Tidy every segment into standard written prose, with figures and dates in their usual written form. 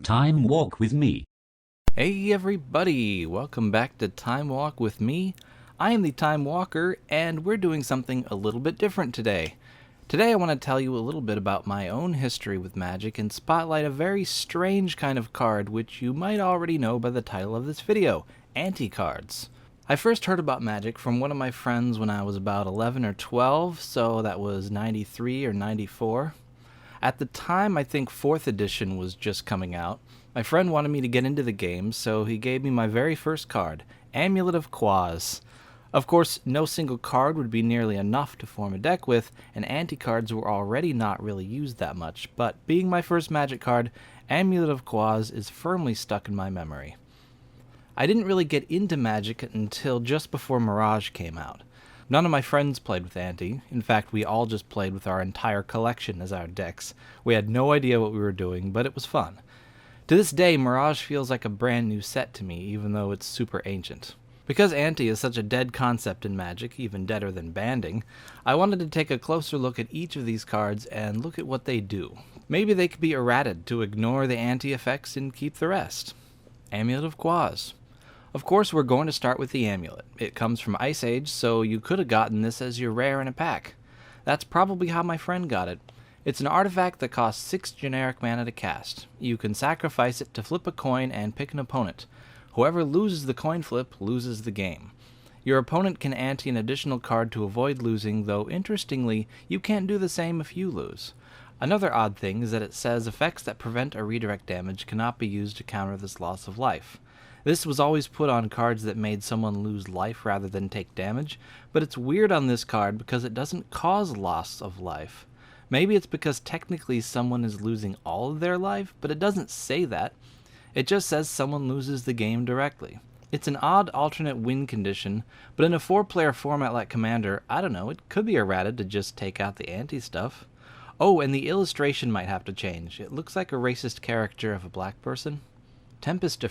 Time Walk with me. Hey everybody, welcome back to Time Walk with me. I am the Time Walker, and we're doing something a little bit different today. Today I want to tell you a little bit about my own history with Magic and spotlight a very strange kind of card which you might already know by the title of this video, Ante cards. I first heard about Magic from one of my friends when I was about 11 or 12, so that was 93 or 94. At the time, I think 4th edition was just coming out. My friend wanted me to get into the game, so he gave me my very first card, Amulet of Quas. Of course, no single card would be nearly enough to form a deck with, and anti-cards were already not really used that much, but being my first Magic card, Amulet of Quas is firmly stuck in my memory. I didn't really get into Magic until just before Mirage came out. None of my friends played with Ante. In fact, we all just played with our entire collection as our decks. We had no idea what we were doing, but it was fun. To this day, Mirage feels like a brand new set to me, even though it's super ancient. Because Ante is such a dead concept in Magic, even deader than banding, I wanted to take a closer look at each of these cards and look at what they do. Maybe they could be errated to ignore the Ante effects and keep the rest. Amulet of Quas. Of course, we're going to start with the Amulet. It comes from Ice Age, so you could have gotten this as your rare in a pack. That's probably how my friend got it. It's an artifact that costs 6 generic mana to cast. You can sacrifice it to flip a coin and pick an opponent. Whoever loses the coin flip loses the game. Your opponent can ante an additional card to avoid losing, though interestingly, you can't do the same if you lose. Another odd thing is that it says effects that prevent a redirect damage cannot be used to counter this loss of life. This was always put on cards that made someone lose life rather than take damage, but it's weird on this card because it doesn't cause loss of life. Maybe it's because technically someone is losing all of their life, but it doesn't say that. It just says someone loses the game directly. It's an odd alternate win condition, but in a 4-player format like Commander, I don't know, it could be errated to just take out the anti-stuff. Oh, and the illustration might have to change. It looks like a racist caricature of a black person. Tempest AR.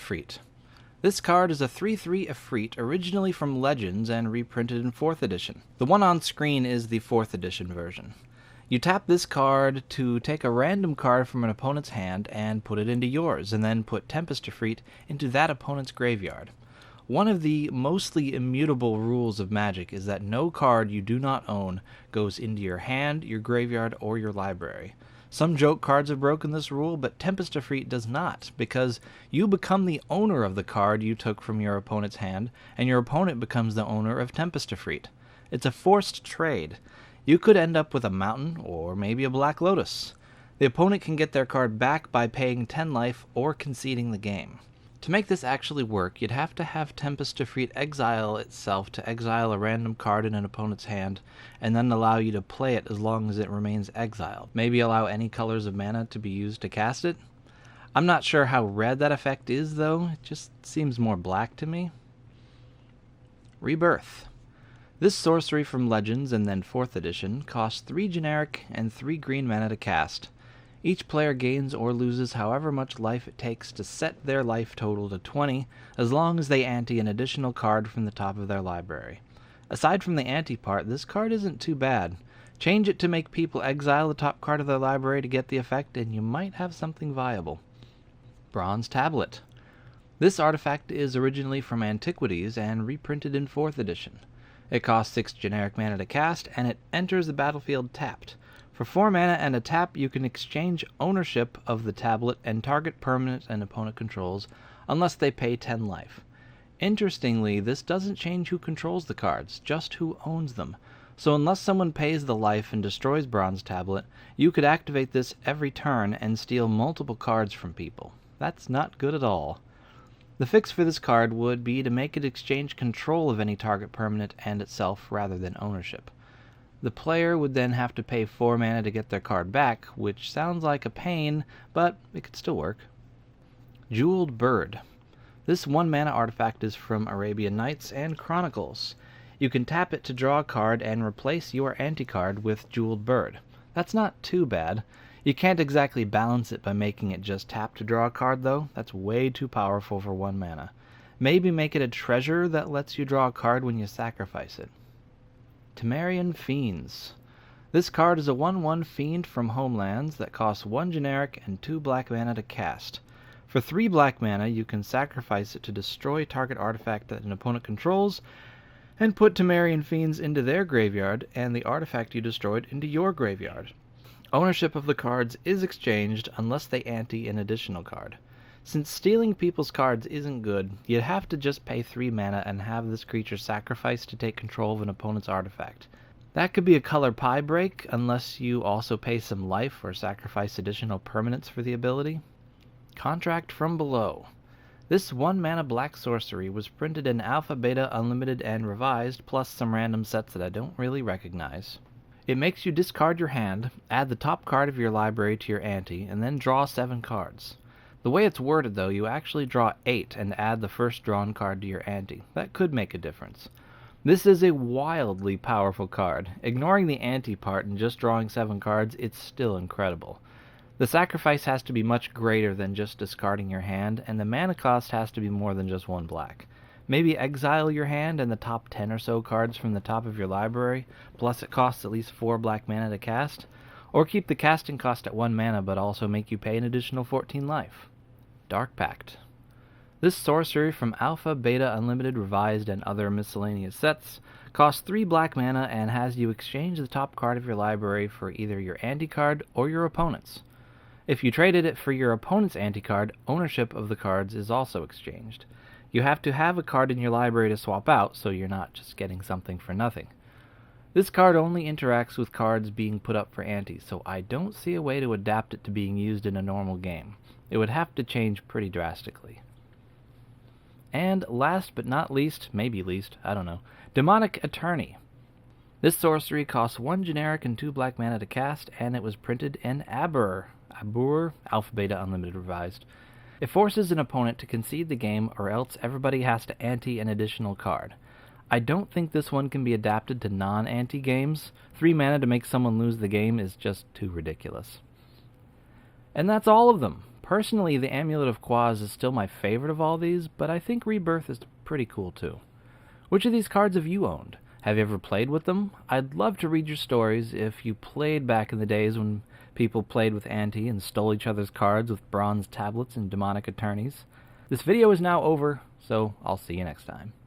This card is a 3/3 Efreet, originally from Legends and reprinted in 4th edition. The one on screen is the 4th edition version. You tap this card to take a random card from an opponent's hand and put it into yours, and then put Tempest AR into that opponent's graveyard. One of the mostly immutable rules of Magic is that no card you do not own goes into your hand, your graveyard, or your library. Some joke cards have broken this rule, but Tempest AR does not, because you become the owner of the card you took from your opponent's hand, and your opponent becomes the owner of Tempest AR. It's a forced trade. You could end up with a mountain, or maybe a Black Lotus. The opponent can get their card back by paying 10 life or conceding the game. To make this actually work, you'd have to have Tempest AR exile itself to exile a random card in an opponent's hand, and then allow you to play it as long as it remains exiled. Maybe allow any colors of mana to be used to cast it? I'm not sure how red that effect is, though. It just seems more black to me. Rebirth. This sorcery from Legends and then 4th edition costs 3 generic and 3 green mana to cast. Each player gains or loses however much life it takes to set their life total to 20, as long as they ante an additional card from the top of their library. Aside from the ante part, this card isn't too bad. Change it to make people exile the top card of their library to get the effect, and you might have something viable. Bronze Tablet. This artifact is originally from Antiquities and reprinted in 4th edition. It costs 6 generic mana to cast, and it enters the battlefield tapped. For 4 mana and a tap, you can exchange ownership of the tablet and target permanent and opponent controls, unless they pay 10 life. Interestingly, this doesn't change who controls the cards, just who owns them. So unless someone pays the life and destroys Bronze Tablet, you could activate this every turn and steal multiple cards from people. That's not good at all. The fix for this card would be to make it exchange control of any target permanent and itself rather than ownership. The player would then have to pay 4 mana to get their card back, which sounds like a pain, but it could still work. Jeweled Bird. This 1 mana artifact is from Arabian Nights and Chronicles. You can tap it to draw a card and replace your anti-card with Jeweled Bird. That's not too bad. You can't exactly balance it by making it just tap to draw a card, though. That's way too powerful for 1 mana. Maybe make it a treasure that lets you draw a card when you sacrifice it. Tamaran Fiends. This card is a 1/1 fiend from Homelands that costs 1 generic and 2 black mana to cast. For 3 black mana, you can sacrifice it to destroy target artifact that an opponent controls, and put Tamaran Fiends into their graveyard, and the artifact you destroyed into your graveyard. Ownership of the cards is exchanged unless they ante an additional card. Since stealing people's cards isn't good, you'd have to just pay 3 mana and have this creature sacrificed to take control of an opponent's artifact. That could be a color pie break, unless you also pay some life or sacrifice additional permanents for the ability. Contract from Below. This 1 mana black sorcery was printed in Alpha, Beta, Unlimited, and Revised, plus some random sets that I don't really recognize. It makes you discard your hand, add the top card of your library to your ante, and then draw 7 cards. The way it's worded though, you actually draw 8 and add the first drawn card to your ante. That could make a difference. This is a wildly powerful card. Ignoring the ante part and just drawing 7 cards, it's still incredible. The sacrifice has to be much greater than just discarding your hand, and the mana cost has to be more than just 1 black. Maybe exile your hand and the top 10 or so cards from the top of your library, plus it costs at least 4 black mana to cast, or keep the casting cost at 1 mana but also make you pay an additional 14 life. Dark Pact. This sorcery from Alpha, Beta, Unlimited, Revised, and other miscellaneous sets costs 3 black mana and has you exchange the top card of your library for either your ante card or your opponent's. If you traded it for your opponent's ante card, ownership of the cards is also exchanged. You have to have a card in your library to swap out, so you're not just getting something for nothing. This card only interacts with cards being put up for ante, so I don't see a way to adapt it to being used in a normal game. It would have to change pretty drastically. And last but not least, maybe least, I don't know, Demonic Attorney. This sorcery costs 1 generic and 2 black mana to cast, and it was printed in Aber, Alpha, Beta, Unlimited, Revised. It forces an opponent to concede the game, or else everybody has to ante an additional card. I don't think this one can be adapted to non-ante games. 3 mana to make someone lose the game is just too ridiculous. And that's all of them. Personally, the Amulet of Quas is still my favorite of all these, but I think Rebirth is pretty cool too. Which of these cards have you owned? Have you ever played with them? I'd love to read your stories if you played back in the days when people played with ante and stole each other's cards with bronze tablets and demonic attorneys. This video is now over, so I'll see you next time.